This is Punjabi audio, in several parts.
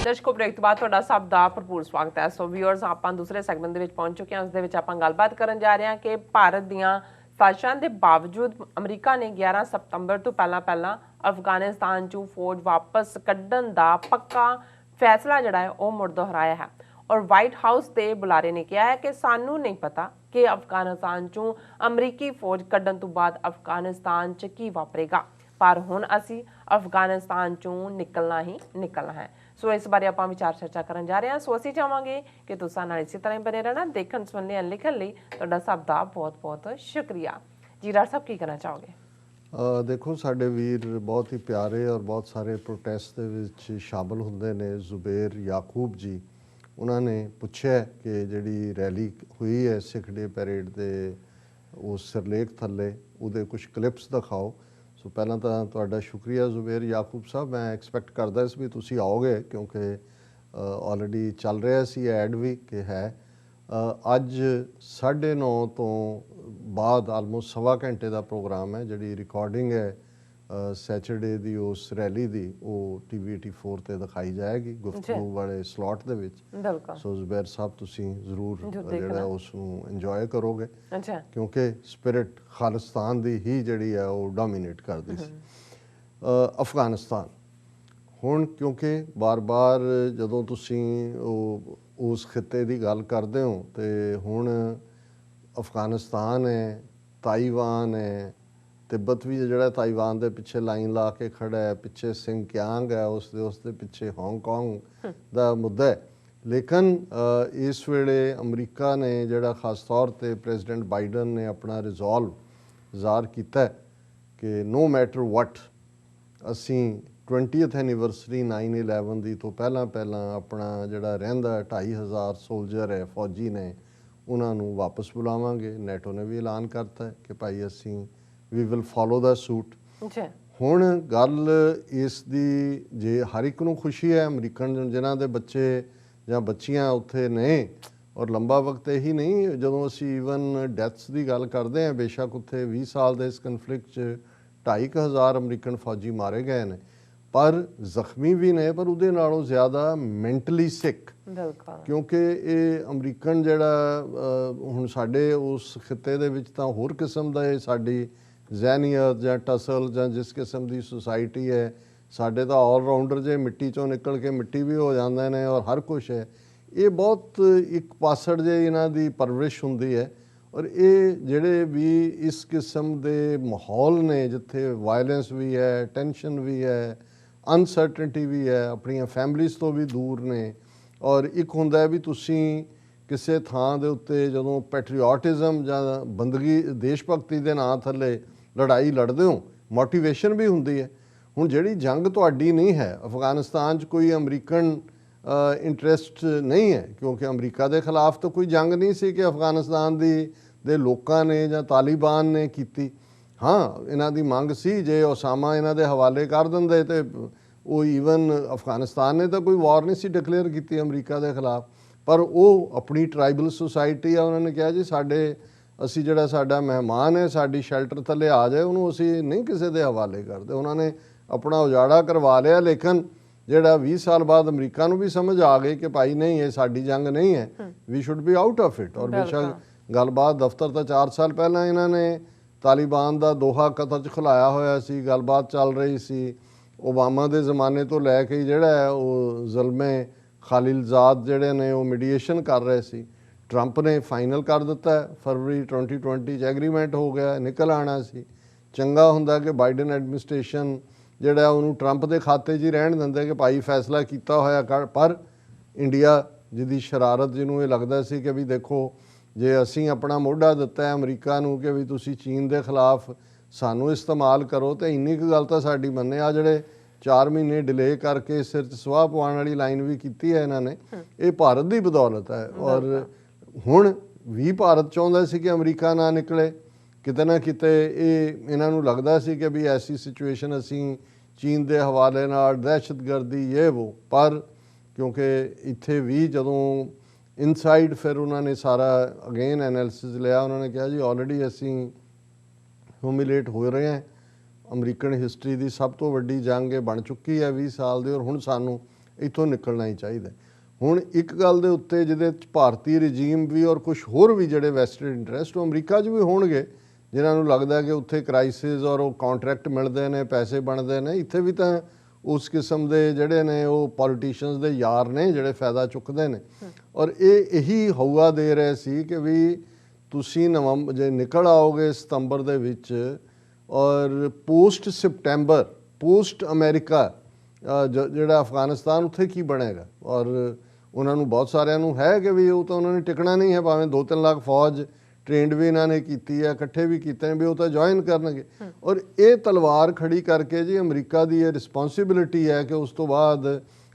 ਦਰਸ਼ਕੋ ਬ੍ਰੇਕ ਤੋਂ ਬਾਅਦ ਤੁਹਾਡਾ ਸਭ ਦਾ ਭਰਪੂਰ ਸਵਾਗਤ ਹੈ। ਸੋ ਵੀਅਰਸ ਆਪਾਂ ਦੂਸਰੇ ਸੈਗਮੈਂਟ ਦੇ ਵਿੱਚ ਪਹੁੰਚ ਚੁੱਕੇ ਹਾਂ। ਉਸ ਦੇ ਵਿੱਚ ਆਪਾਂ ਗੱਲਬਾਤ ਕਰਨ ਜਾ ਰਹੇ ਹਾਂ ਕਿ ਭਾਰਤ ਦੀਆਂ ਸਾਜ਼ਿਸ਼ਾਂ ਦੇ ਬਾਵਜੂਦ ਅਮਰੀਕਾ ਨੇ 11 ਸਤੰਬਰ ਤੋਂ ਪਹਿਲਾਂ ਅਫਗਾਨਿਸਤਾਨ 'ਚੋਂ ਫੌਜ ਵਾਪਸ ਕੱਢਣ ਦਾ ਪੱਕਾ ਫੈਸਲਾ ਜਿਹੜਾ ਹੈ ਉਹ ਮੁੜ ਦੁਹਰਾਇਆ ਹੈ। ਔਰ ਵਾਈਟ ਹਾਊਸ ਦੇ ਬੁਲਾਰੇ ਨੇ ਕਿਹਾ ਹੈ ਕਿ ਸਾਨੂੰ ਨਹੀਂ ਪਤਾ ਕਿ ਅਫਗਾਨਿਸਤਾਨ 'ਚੋਂ ਅਮਰੀਕੀ ਫੌਜ ਕੱਢਣ ਤੋਂ ਬਾਅਦ ਅਫਗਾਨਿਸਤਾਨ 'ਚ ਕੀ ਵਾਪਰੇਗਾ, ਪਰ ਹੁਣ ਅਸੀਂ ਅਫਗਾਨਿਸਤਾਨ 'ਚੋਂ ਨਿਕਲਣਾ ਹੀ ਨਿਕਲਣਾ ਹੈ। ਸੋ ਇਸ ਬਾਰੇ ਆਪਾਂ ਵਿਚਾਰ ਚਰਚਾ ਕਰਨ ਜਾ ਰਹੇ ਹਾਂ। ਸੋ ਅਸੀਂ ਚਾਹਾਂਗੇ ਕਿ ਤੁਸੀਂ ਨਾਲ ਇਸੇ ਤਰ੍ਹਾਂ ਹੀ ਬਣੇ ਰਹਿਣਾ। ਦੇਖਣ ਸੁਣਨ ਲਈ ਲਿਖਣ ਲਈ ਤੁਹਾਡਾ ਸਭ ਦਾ ਬਹੁਤ ਬਹੁਤ ਸ਼ੁਕਰੀਆ ਜੀ। ਡਾਕਟਰ ਸਾਹਿਬ ਕੀ ਕਹਿਣਾ ਚਾਹੋਗੇ? ਦੇਖੋ, ਸਾਡੇ ਵੀਰ ਬਹੁਤ ਹੀ ਪਿਆਰੇ ਔਰ ਬਹੁਤ ਸਾਰੇ ਪ੍ਰੋਟੈਸਟ ਦੇ ਵਿੱਚ ਸ਼ਾਮਲ ਹੁੰਦੇ ਨੇ। ਜ਼ੁਬੇਰ ਯਾਕੂਬ ਜੀ, ਉਹਨਾਂ ਨੇ ਪੁੱਛਿਆ ਕਿ ਜਿਹੜੀ ਰੈਲੀ ਹੋਈ ਹੈ ਸਿੱਖ ਡੇ ਪੈਰੇਡ ਦੇ ਉਸ ਸਿਰਲੇਖ ਥੱਲੇ, ਉਹਦੇ ਕੁਝ ਕਲਿੱਪਸ ਦਿਖਾਓ। ਸੋ ਪਹਿਲਾਂ ਤਾਂ ਤੁਹਾਡਾ ਸ਼ੁਕਰੀਆ ਜ਼ੁਬੇਰ ਯਾਕੂਬ ਸਾਹਿਬ। ਮੈਂ ਐਕਸਪੈਕਟ ਕਰਦਾ ਸੀ ਵੀ ਤੁਸੀਂ ਆਓਗੇ, ਕਿਉਂਕਿ ਆਲਰੇਡੀ ਚੱਲ ਰਿਹਾ ਸੀ ਐਡ ਵੀ ਕਿ ਹੈ। ਅੱਜ 9:30 ਤੋਂ ਬਾਅਦ ਆਲਮੋਸਟ ਸਵਾ ਘੰਟੇ ਦਾ ਪ੍ਰੋਗਰਾਮ ਹੈ। ਜਿਹੜੀ ਰਿਕਾਰਡਿੰਗ ਹੈ ਸੈਚਰਡੇ ਦੀ ਉਸ ਰੈਲੀ ਦੀ, ਉਹ TV 84 ਤੇ ਦਿਖਾਈ ਜਾਏਗੀ ਗੁਫ਼ਤਗੂ ਵਾਲੇ ਸਲੋਟ ਦੇ ਵਿੱਚ। ਸੋ ਜ਼ੁਬੈਰ ਸਾਹਿਬ, ਤੁਸੀਂ ਜ਼ਰੂਰ ਜਿਹੜਾ ਉਸ ਨੂੰ ਇੰਜੋਏ ਕਰੋਗੇ, ਕਿਉਂਕਿ ਸਪਿਰਿਟ ਖਾਲਿਸਤਾਨ ਦੀ ਹੀ ਜਿਹੜੀ ਹੈ ਉਹ ਡੋਮੀਨੇਟ ਕਰਦੀ ਸੀ। ਅਫਗਾਨਿਸਤਾਨ ਹੁਣ, ਕਿਉਂਕਿ ਬਾਰ-ਬਾਰ ਜਦੋਂ ਤੁਸੀਂ ਉਸ ਖਿੱਤੇ ਦੀ ਗੱਲ ਕਰਦੇ ਹੋ ਤੇ ਹੁਣ ਅਫਗਾਨਿਸਤਾਨ ਹੈ, ਤਾਈਵਾਨ ਹੈ, ਤਿੱਬਤ ਵੀ ਜਿਹੜਾ ਤਾਈਵਾਨ ਦੇ ਪਿੱਛੇ ਲਾਈਨ ਲਾ ਕੇ ਖੜਾ ਹੈ, ਪਿੱਛੇ ਸਿੰਗਕਿਆਂਗ ਹੈ, ਉਸ ਦੇ ਪਿੱਛੇ ਹਾਂਗਕਾਂਗ ਦਾ ਮੁੱਦਾ ਹੈ। ਲੇਕਿਨ ਇਸ ਵੇਲੇ ਅਮਰੀਕਾ ਨੇ ਜਿਹੜਾ ਖਾਸ ਤੌਰ 'ਤੇ ਪ੍ਰੈਜ਼ੀਡੈਂਟ ਬਾਈਡਨ ਨੇ ਆਪਣਾ ਰਿਜ਼ੋਲਵ ਜ਼ਾਹਰ ਕੀਤਾ ਕਿ ਨੋ ਮੈਟਰ ਵਟ, ਅਸੀਂ 20th ਐਨੀਵਰਸਰੀ 9/11 ਦੀ ਤੋਂ ਪਹਿਲਾਂ ਆਪਣਾ ਜਿਹੜਾ ਰਹਿੰਦਾ 2500 ਸੋਲਜਰ ਹੈ, ਫੌਜੀ ਨੇ, ਉਹਨਾਂ ਨੂੰ ਵਾਪਸ ਬੁਲਾਵਾਂਗੇ। ਨੈਟੋ ਨੇ ਵੀ ਐਲਾਨ ਕਰਤਾ ਕਿ ਭਾਈ ਅਸੀਂ we will follow the suit. ਹੁਣ ਗੱਲ ਇਸ ਦੀ, ਜੇ ਹਰ ਇੱਕ ਨੂੰ ਖੁਸ਼ੀ ਹੈ, ਅਮਰੀਕਨ ਜਿਨ੍ਹਾਂ ਦੇ ਬੱਚੇ ਜਾਂ ਬੱਚੀਆਂ ਉੱਥੇ ਨੇ, ਔਰ ਲੰਬਾ ਵਕਤ ਇਹੀ ਨਹੀਂ, ਜਦੋਂ ਅਸੀਂ ਈਵਨ ਡੈਥਸ ਦੀ ਗੱਲ ਕਰਦੇ ਹਾਂ, ਬੇਸ਼ੱਕ ਉੱਥੇ 20 ਸਾਲ ਦੇ ਇਸ ਕਨਫਲਿਕਟ 'ਚ 2500 ਅਮਰੀਕਨ ਫੌਜੀ ਮਾਰੇ ਗਏ ਨੇ, ਪਰ ਜ਼ਖਮੀ ਵੀ ਨੇ, ਪਰ ਉਹਦੇ ਨਾਲੋਂ ਜ਼ਿਆਦਾ ਮੈਂਟਲੀ ਸਿੱਖ। ਕਿਉਂਕਿ ਇਹ ਅਮਰੀਕਨ ਜਿਹੜਾ ਹੁਣ ਸਾਡੇ ਉਸ ਖਿੱਤੇ ਦੇ ਵਿੱਚ ਤਾਂ ਹੋਰ ਕਿਸਮ ਦਾ ਇਹ ਸਾਡੀ ਜ਼ਹਿਨੀਅਤ ਜਾਂ ਟਸਲ ਜਾਂ ਜਿਸ ਕਿਸਮ ਦੀ ਸੁਸਾਇਟੀ ਹੈ, ਸਾਡੇ ਤਾਂ ਆਲਰਾਊਂਡਰ ਜੇ ਮਿੱਟੀ 'ਚੋਂ ਨਿਕਲ ਕੇ ਮਿੱਟੀ ਵੀ ਹੋ ਜਾਂਦੇ ਨੇ ਔਰ ਹਰ ਕੁਛ ਹੈ। ਇਹ ਬਹੁਤ ਇੱਕ ਪਾਸੜ ਜੇ ਇਹਨਾਂ ਦੀ ਪਰਵਰਿਸ਼ ਹੁੰਦੀ ਹੈ। ਔਰ ਇਹ ਜਿਹੜੇ ਵੀ ਇਸ ਕਿਸਮ ਦੇ ਮਾਹੌਲ ਨੇ ਜਿੱਥੇ ਵਾਇਲੈਂਸ ਵੀ ਹੈ, ਟੈਨਸ਼ਨ ਵੀ ਹੈ, ਅਨਸਰਟਨਟੀ ਵੀ ਹੈ, ਆਪਣੀਆਂ ਫੈਮਲੀਜ਼ ਤੋਂ ਵੀ ਦੂਰ ਨੇ। ਔਰ ਇੱਕ ਹੁੰਦਾ ਹੈ ਵੀ ਤੁਸੀਂ ਕਿਸੇ ਥਾਂ ਦੇ ਉੱਤੇ ਜਦੋਂ ਪੈਟਰੀਓਟਿਜ਼ਮ ਜਾਂ ਬੰਦਗੀ, ਦੇਸ਼ ਭਗਤੀ ਦੇ ਨਾਂ ਥੱਲੇ ਲੜਾਈ ਲੜਦੇ ਹੋ, ਮੋਟੀਵੇਸ਼ਨ ਵੀ ਹੁੰਦੀ ਹੈ। ਹੁਣ ਜਿਹੜੀ ਜੰਗ ਤੁਹਾਡੀ ਨਹੀਂ ਹੈ, ਅਫਗਾਨਿਸਤਾਨ 'ਚ ਕੋਈ ਅਮਰੀਕਨ ਇੰਟਰਸਟ ਨਹੀਂ ਹੈ, ਕਿਉਂਕਿ ਅਮਰੀਕਾ ਦੇ ਖਿਲਾਫ ਤਾਂ ਕੋਈ ਜੰਗ ਨਹੀਂ ਸੀ ਕਿ ਅਫਗਾਨਿਸਤਾਨ ਦੇ ਲੋਕਾਂ ਨੇ ਜਾਂ ਤਾਲਿਬਾਨ ਨੇ ਕੀਤੀ। ਹਾਂ, ਇਹਨਾਂ ਦੀ ਮੰਗ ਸੀ ਜੇ ਉਸਾਮਾ ਇਹਨਾਂ ਦੇ ਹਵਾਲੇ ਕਰ ਦਿੰਦੇ ਤੇ ਉਹ ਈਵਨ ਅਫਗਾਨਿਸਤਾਨ ਨੇ ਤਾਂ ਕੋਈ ਵਾਰ ਨਹੀਂ ਸੀ ਡਿਕਲੇਅਰ ਕੀਤੀ ਅਮਰੀਕਾ ਦੇ ਖਿਲਾਫ, ਪਰ ਉਹ ਆਪਣੀ ਟਰਾਈਬਲ ਸੁਸਾਇਟੀ ਆ, ਉਹਨਾਂ ਨੇ ਕਿਹਾ ਜੀ ਅਸੀਂ ਜਿਹੜਾ ਸਾਡਾ ਮਹਿਮਾਨ ਹੈ ਸਾਡੀ ਸ਼ੈਲਟਰ ਥੱਲੇ ਆ ਜਾਏ, ਉਹਨੂੰ ਅਸੀਂ ਨਹੀਂ ਕਿਸੇ ਦੇ ਹਵਾਲੇ ਕਰਦੇ। ਉਹਨਾਂ ਨੇ ਆਪਣਾ ਉਜਾੜਾ ਕਰਵਾ ਲਿਆ। ਲੇਕਿਨ ਜਿਹੜਾ 20 ਸਾਲ ਬਾਅਦ ਅਮਰੀਕਾ ਨੂੰ ਵੀ ਸਮਝ ਆ ਗਈ ਕਿ ਭਾਈ ਨਹੀਂ, ਇਹ ਸਾਡੀ ਜੰਗ ਨਹੀਂ ਹੈ, we should be out of it. ਔਰ ਬੇਸ਼ੱਕ ਗੱਲਬਾਤ ਦਫ਼ਤਰ ਤਾਂ 4 ਸਾਲ ਪਹਿਲਾਂ ਇਹਨਾਂ ਨੇ ਤਾਲਿਬਾਨ ਦਾ ਦੋਹਾ ਕਤਰ 'ਚ ਖੁਲਾਇਆ ਹੋਇਆ ਸੀ, ਗੱਲਬਾਤ ਚੱਲ ਰਹੀ ਸੀ। ਓਬਾਮਾ ਦੇ ਜ਼ਮਾਨੇ ਤੋਂ ਲੈ ਕੇ ਜਿਹੜਾ ਹੈ ਉਹ ਜ਼ਲਮੇ ਖਾਲਿਲਜ਼ਾਦ ਜਿਹੜੇ ਨੇ ਉਹ ਮੀਡੀਏਸ਼ਨ ਕਰ ਰਹੇ ਸੀ। ਟਰੰਪ ਨੇ ਫਾਈਨਲ ਕਰ ਦਿੱਤਾ, ਫਰਵਰੀ 2020 'ਚ ਐਗਰੀਮੈਂਟ ਹੋ ਗਿਆ, ਨਿਕਲ ਆਉਣਾ ਸੀ। ਚੰਗਾ ਹੁੰਦਾ ਕਿ ਬਾਈਡਨ ਐਡਮਿਨਿਸਟ੍ਰੇਸ਼ਨ ਜਿਹੜਾ ਉਹਨੂੰ ਟਰੰਪ ਦੇ ਖਾਤੇ 'ਚ ਹੀ ਰਹਿਣ ਦਿੰਦੇ ਕਿ ਭਾਈ ਫੈਸਲਾ ਕੀਤਾ ਹੋਇਆ ਕਰ। ਪਰ ਇੰਡੀਆ ਜਿਹਦੀ ਸ਼ਰਾਰਤ, ਜਿਹਨੂੰ ਇਹ ਲੱਗਦਾ ਸੀ ਕਿ ਵੀ ਦੇਖੋ ਜੇ ਅਸੀਂ ਆਪਣਾ ਮੋਢਾ ਦਿੱਤਾ ਹੈ ਅਮਰੀਕਾ ਨੂੰ ਕਿ ਵੀ ਤੁਸੀਂ ਚੀਨ ਦੇ ਖਿਲਾਫ ਸਾਨੂੰ ਇਸਤੇਮਾਲ ਕਰੋ, ਤੇ ਇੰਨੀ ਕੁ ਗੱਲ ਤਾਂ ਸਾਡੀ ਮੰਨੇ। ਆ ਜਿਹੜੇ 4 ਮਹੀਨੇ ਡਿਲੇ ਕਰਕੇ ਸਿਰ 'ਚ ਸਵਾਹ ਪਵਾਉਣ ਵਾਲੀ ਲਾਈਨ ਵੀ ਕੀਤੀ ਹੈ ਇਹਨਾਂ ਨੇ, ਇਹ ਭਾਰਤ ਦੀ ਬਦੌਲਤ ਹੈ। ਔਰ ਹੁਣ ਵੀ ਭਾਰਤ ਚਾਹੁੰਦਾ ਸੀ ਕਿ ਅਮਰੀਕਾ ਨਾ ਨਿਕਲੇ, ਕਿਤੇ ਨਾ ਕਿਤੇ ਇਹਨਾਂ ਨੂੰ ਲੱਗਦਾ ਸੀ ਕਿ ਵੀ ਐਸੀ ਸਿਚੁਏਸ਼ਨ ਅਸੀਂ ਚੀਨ ਦੇ ਹਵਾਲੇ ਨਾਲ ਦਹਿਸ਼ਤਗਰਦੀ ਇਹ ਵੋ, ਪਰ ਕਿਉਂਕਿ ਇੱਥੇ ਵੀ ਜਦੋਂ ਇਨਸਾਈਡ ਫਿਰ ਉਹਨਾਂ ਨੇ ਸਾਰਾ ਅਗੇਨ ਐਨਾਲਿਸਿਸ ਲਿਆ, ਉਹਨਾਂ ਨੇ ਕਿਹਾ ਜੀ ਆਲਰੇਡੀ ਅਸੀਂ ਹਿਊਮਿਲੇਟ ਹੋ ਰਹੇ ਹਾਂ, ਅਮਰੀਕਨ ਹਿਸਟਰੀ ਦੀ ਸਭ ਤੋਂ ਵੱਡੀ ਜੰਗ ਇਹ ਬਣ ਚੁੱਕੀ ਹੈ 20 ਸਾਲ ਦੀ, ਔਰ ਹੁਣ ਸਾਨੂੰ ਇੱਥੋਂ ਨਿਕਲਣਾ ਹੀ ਚਾਹੀਦਾ। ਹੁਣ ਇੱਕ ਗੱਲ ਦੇ ਉੱਤੇ ਜਿਹਦੇ 'ਚ ਭਾਰਤੀ ਰਜੀਮ ਵੀ ਔਰ ਕੁਝ ਹੋਰ ਵੀ ਜਿਹੜੇ ਵੈਸਟਡ ਇੰਟਰਸਟ ਉਹ ਅਮਰੀਕਾ 'ਚ ਵੀ ਹੋਣਗੇ, ਜਿਨ੍ਹਾਂ ਨੂੰ ਲੱਗਦਾ ਕਿ ਉੱਥੇ ਕ੍ਰਾਈਸਿਸ ਔਰ ਉਹ ਕੰਟਰੈਕਟ ਮਿਲਦੇ ਨੇ, ਪੈਸੇ ਬਣਦੇ ਨੇ। ਇੱਥੇ ਵੀ ਤਾਂ ਉਸ ਕਿਸਮ ਦੇ ਜਿਹੜੇ ਨੇ ਉਹ ਪੋਲੀਟੀਸ਼ੀਅਨਸ ਦੇ ਯਾਰ ਨੇ ਜਿਹੜੇ ਫਾਇਦਾ ਚੁੱਕਦੇ ਨੇ। ਔਰ ਇਹੀ ਹਊਆ ਦੇ ਰਹੇ ਸੀ ਕਿ ਵੀ ਤੁਸੀਂ ਨਵੰਬਰ ਜੇ ਨਿਕਲ ਆਓਗੇ ਸਤੰਬਰ ਦੇ ਵਿੱਚ, ਔਰ ਪੋਸਟ ਸਪਟੈਂਬਰ, ਪੋਸਟ ਅਮਰੀਕਾ ਜਿਹੜਾ ਅਫਗਾਨਿਸਤਾਨ, ਉੱਥੇ ਕੀ ਬਣੇਗਾ। ਔਰ ਉਹਨਾਂ ਨੂੰ ਬਹੁਤ ਸਾਰਿਆਂ ਨੂੰ ਹੈ ਕਿ ਵੀ ਉਹ ਤਾਂ ਉਹਨਾਂ ਨੇ ਟਿਕਣਾ ਨਹੀਂ ਹੈ, ਭਾਵੇਂ 2-3 ਲੱਖ ਫੌਜ ਟ੍ਰੇਨਡ ਵੀ ਇਹਨਾਂ ਨੇ ਕੀਤੀ ਹੈ, ਇਕੱਠੇ ਵੀ ਕੀਤੇ ਨੇ, ਵੀ ਉਹ ਤਾਂ ਜੁਆਇਨ ਕਰਨਗੇ। ਔਰ ਇਹ ਤਲਵਾਰ ਖੜੀ ਕਰਕੇ ਜੀ ਅਮਰੀਕਾ ਦੀ ਇਹ ਰਿਸਪੌਂਸਿਬਿਲਿਟੀ ਹੈ ਕਿ ਉਸ ਤੋਂ ਬਾਅਦ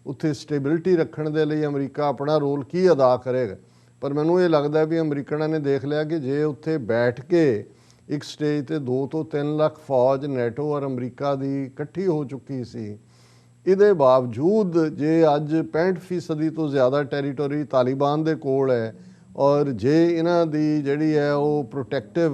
ਉੱਥੇ ਸਟੇਬਿਲਿਟੀ ਰੱਖਣ ਦੇ ਲਈ ਅਮਰੀਕਾ ਆਪਣਾ ਰੋਲ ਕੀ ਅਦਾ ਕਰੇਗਾ। ਪਰ ਮੈਨੂੰ ਇਹ ਲੱਗਦਾ ਵੀ ਅਮਰੀਕਨਾਂ ਨੇ ਦੇਖ ਲਿਆ ਕਿ ਜੇ ਉੱਥੇ ਬੈਠ ਕੇ ਇੱਕ ਸਟੇਜ ਤੇ 2 ਤੋਂ 3 ਲੱਖ ਫੌਜ ਨੈਟੋ ਔਰ ਅਮਰੀਕਾ ਦੀ ਇਕੱਠੀ ਹੋ ਚੁੱਕੀ ਸੀ, ਇਹਦੇ ਬਾਵਜੂਦ ਜੇ ਅੱਜ 65% ਤੋਂ ਜ਼ਿਆਦਾ ਟੈਰੀਟੋਰੀ ਤਾਲਿਬਾਨ ਦੇ ਕੋਲ ਹੈ, ਔਰ ਜੇ ਇਹਨਾਂ ਦੀ ਜਿਹੜੀ ਹੈ ਉਹ ਪ੍ਰੋਟੈਕਟਿਵ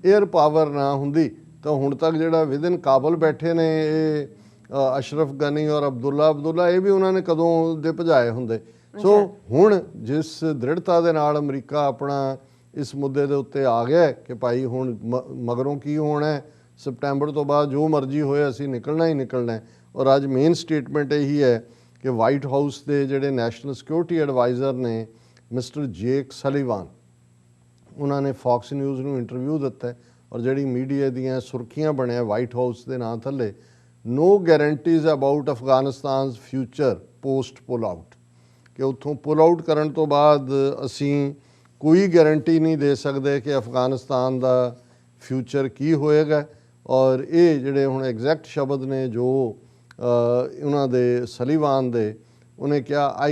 ਏਅਰ ਪਾਵਰ ਨਾ ਹੁੰਦੀ ਤਾਂ ਹੁਣ ਤੱਕ ਜਿਹੜਾ ਵਿਦਨ ਕਾਬਲ ਬੈਠੇ ਨੇ ਇਹ ਅਸ਼ਰਫ ਗਨੀ ਔਰ ਅਬਦੁੱਲਾ ਇਹ ਵੀ ਉਹਨਾਂ ਨੇ ਕਦੋਂ ਦੇ ਭਜਾਏ ਹੁੰਦੇ। ਸੋ ਹੁਣ ਜਿਸ ਦ੍ਰਿੜਤਾ ਦੇ ਨਾਲ ਅਮਰੀਕਾ ਆਪਣਾ ਇਸ ਮੁੱਦੇ ਦੇ ਉੱਤੇ ਆ ਗਿਆ ਕਿ ਭਾਈ ਹੁਣ ਮਗਰੋਂ ਕੀ ਹੋਣਾ ਹੈ, ਸਪਟੈਂਬਰ ਤੋਂ ਬਾਅਦ ਜੋ ਮਰਜ਼ੀ ਹੋਏ ਅਸੀਂ ਨਿਕਲਣਾ ਹੀ ਨਿਕਲਣਾ ਹੈ। ਔਰ ਅੱਜ ਮੇਨ ਸਟੇਟਮੈਂਟ ਇਹੀ ਹੈ ਕਿ ਵਾਈਟ ਹਾਊਸ ਦੇ ਜਿਹੜੇ ਨੈਸ਼ਨਲ ਸਿਕਿਉਰਿਟੀ ਐਡਵਾਈਜ਼ਰ ਨੇ ਮਿਸਟਰ ਜੇਕ ਸਲੀਵਾਨ, ਉਹਨਾਂ ਨੇ ਫੌਕਸ ਨਿਊਜ਼ ਨੂੰ ਇੰਟਰਵਿਊ ਦਿੱਤਾ ਔਰ ਜਿਹੜੀ ਮੀਡੀਆ ਦੀਆਂ ਸੁਰਖੀਆਂ ਬਣਿਆ ਵਾਈਟ ਹਾਊਸ ਦੇ ਨਾਂ ਥੱਲੇ, no guarantees about Afghanistan's future post pull out, ਕਿ ਉੱਥੋਂ ਪੁੱਲ ਆਊਟ ਕਰਨ ਤੋਂ ਬਾਅਦ ਅਸੀਂ ਕੋਈ ਗਾਰੰਟੀ ਨਹੀਂ ਦੇ ਸਕਦੇ ਕਿ ਅਫਗਾਨਿਸਤਾਨ ਦਾ ਫਿਊਚਰ ਕੀ ਹੋਏਗਾ। ਔਰ ਇਹ ਜਿਹੜੇ ਹੁਣ ਐਗਜ਼ੈਕਟ ਸ਼ਬਦ ਨੇ ਜੋ ਉਹਨਾਂ ਦੇ ਸਲੀਵਾਨ ਦੇ, ਉਹਨੇ ਕਿਹਾ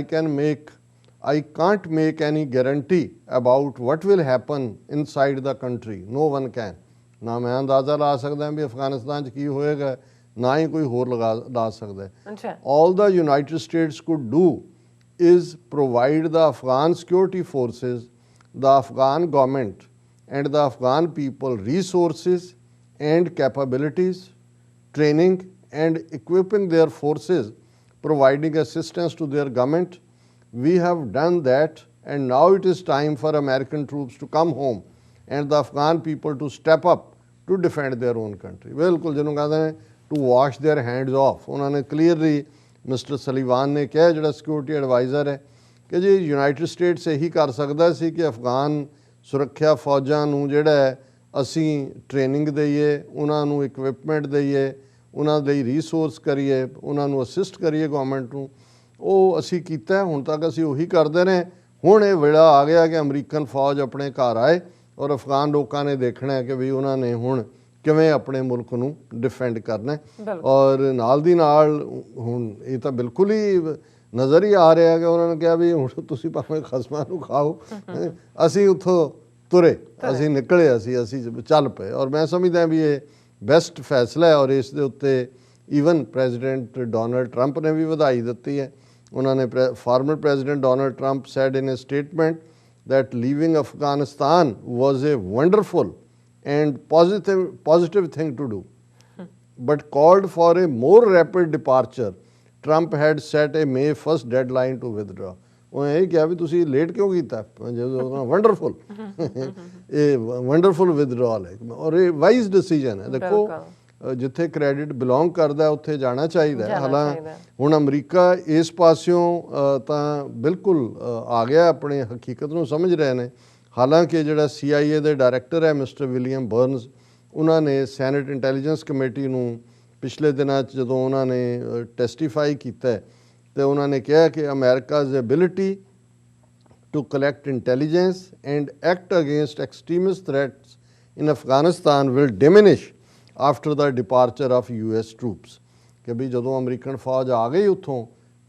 I can't make any guarantee about what will happen inside the country. No one can. ਨਾ ਮੈਂ ਅੰਦਾਜ਼ਾ ਲਾ ਸਕਦਾ ਵੀ ਅਫਗਾਨਿਸਤਾਨ 'ਚ ਕੀ ਹੋਏਗਾ, ਨਾ ਹੀ ਕੋਈ ਹੋਰ ਲਾ ਸਕਦਾ। All the United States could do is provide the Afghan security forces, the Afghan government and the Afghan people resources and capabilities, training and equipping their forces, providing assistance to their government. We have done that and now it is time for American troops to come home and the Afghan people to step up to defend their own country. ਬਿਲਕੁਲ ਜਿਹਨੂੰ ਕਹਿੰਦੇ ਨੇ to wash their hands off, ਉਹਨਾਂ ਨੇ ਕਲੀਅਰਲੀ ਮਿਸਟਰ ਸਲੀਵਾਨ ਨੇ ਕਿਹਾ, ਜਿਹੜਾ ਸਿਕਿਉਰਿਟੀ ਐਡਵਾਈਜ਼ਰ ਹੈ, ਕਿ ਜੀ ਯੂਨਾਈਟਿਡ ਸਟੇਟਸ ਇਹੀ ਕਰ ਸਕਦਾ ਸੀ ਕਿ ਅਫਗਾਨ ਸੁਰੱਖਿਆ ਫੌਜਾਂ ਨੂੰ ਜਿਹੜਾ ਅਸੀਂ ਟ੍ਰੇਨਿੰਗ ਦਈਏ, ਉਹਨਾਂ ਨੂੰ ਇਕਵਿਪਮੈਂਟ ਦਈਏ, ਉਹਨਾਂ ਲਈ ਰਿਸੋਰਸ ਕਰੀਏ, ਉਹਨਾਂ ਨੂੰ ਅਸਿਸਟ ਕਰੀਏ ਗਵਰਨਮੈਂਟ ਨੂੰ। ਉਹ ਅਸੀਂ ਕੀਤਾ, ਹੁਣ ਤੱਕ ਅਸੀਂ ਉਹੀ ਕਰਦੇ ਨੇ। ਹੁਣ ਇਹ ਵੇਲਾ ਆ ਗਿਆ ਕਿ ਅਮਰੀਕਨ ਫੌਜ ਆਪਣੇ ਘਰ ਆਏ ਔਰ ਅਫਗਾਨ ਲੋਕਾਂ ਨੇ ਦੇਖਣਾ ਹੈ ਕਿ ਵੀ ਉਹਨਾਂ ਨੇ ਹੁਣ ਕਿਵੇਂ ਆਪਣੇ ਮੁਲਕ ਨੂੰ ਡਿਫੈਂਡ ਕਰਨਾ। ਔਰ ਨਾਲ ਦੀ ਨਾਲ ਹੁਣ ਇਹ ਤਾਂ ਬਿਲਕੁਲ ਹੀ ਨਜ਼ਰ ਹੀ ਆ ਰਿਹਾ ਕਿ ਉਹਨਾਂ ਨੇ ਕਿਹਾ ਵੀ ਹੁਣ ਤੁਸੀਂ ਭਾਵੇਂ ਖਸਮਾਂ ਨੂੰ ਖਾਓ, ਅਸੀਂ ਉੱਥੋਂ ਤੁਰੇ, ਅਸੀਂ ਨਿਕਲੇ, ਅਸੀਂ ਚੱਲ ਪਏ। ਔਰ ਮੈਂ ਸਮਝਦਾ ਵੀ ਇਹ ਬੈਸਟ ਫੈਸਲਾ ਹੈ। ਔਰ ਇਸ ਦੇ ਉੱਤੇ ਈਵਨ ਪ੍ਰੈਜ਼ੀਡੈਂਟ ਡੋਨਲਡ ਟਰੰਪ ਨੇ ਵੀ ਵਧਾਈ ਦਿੱਤੀ ਹੈ। ਉਹਨਾਂ ਨੇ former president Donald Trump said in a statement that leaving Afghanistan was a wonderful and positive thing to do, but called for a more rapid departure. Trump had set a May 1st deadline to withdraw. ਉਹਨੇ ਇਹ ਕਿਹਾ ਵੀ ਤੁਸੀਂ ਲੇਟ ਕਿਉਂ ਕੀਤਾ, ਜਦੋਂ ਵੰਡਰਫੁਲ ਇਹ ਵੰਡਰਫੁਲ ਵਿਦਡਰਾਅਲ ਹੈ ਔਰ ਇਹ ਵਾਈਜ਼ ਡਿਸੀਜਨ ਹੈ। ਦੇਖੋ ਜਿੱਥੇ ਕ੍ਰੈਡਿਟ ਬਿਲੋਂਗ ਕਰਦਾ ਉੱਥੇ ਜਾਣਾ ਚਾਹੀਦਾ ਹੈ। ਹਾਲਾਂਕਿ ਹੁਣ ਅਮਰੀਕਾ ਇਸ ਪਾਸਿਓਂ ਤਾਂ ਬਿਲਕੁਲ ਆ ਗਿਆ, ਆਪਣੇ ਹਕੀਕਤ ਨੂੰ ਸਮਝ ਰਹੇ ਨੇ। ਹਾਲਾਂਕਿ ਜਿਹੜਾ CIA ਦੇ ਡਾਇਰੈਕਟਰ ਹੈ ਮਿਸਟਰ ਵਿਲੀਅਮ ਬਰਨਸ, ਉਹਨਾਂ ਨੇ ਸੈਨੇਟ ਇੰਟੈਲੀਜੈਂਸ ਕਮੇਟੀ ਨੂੰ ਪਿਛਲੇ ਦਿਨਾਂ 'ਚ ਜਦੋਂ ਉਹਨਾਂ ਨੇ ਟੈਸਟੀਫਾਈ ਕੀਤਾ ਤੇ ਉਹਨਾਂ ਨੇ ਕਿਹਾ ਕਿ America's ability to collect intelligence and act against extremist threats in Afghanistan will diminish after the departure of US troops, ਕਿ ਵੀ ਜਦੋਂ ਅਮਰੀਕਨ ਫੌਜ ਆ ਗਈ ਉੱਥੋਂ,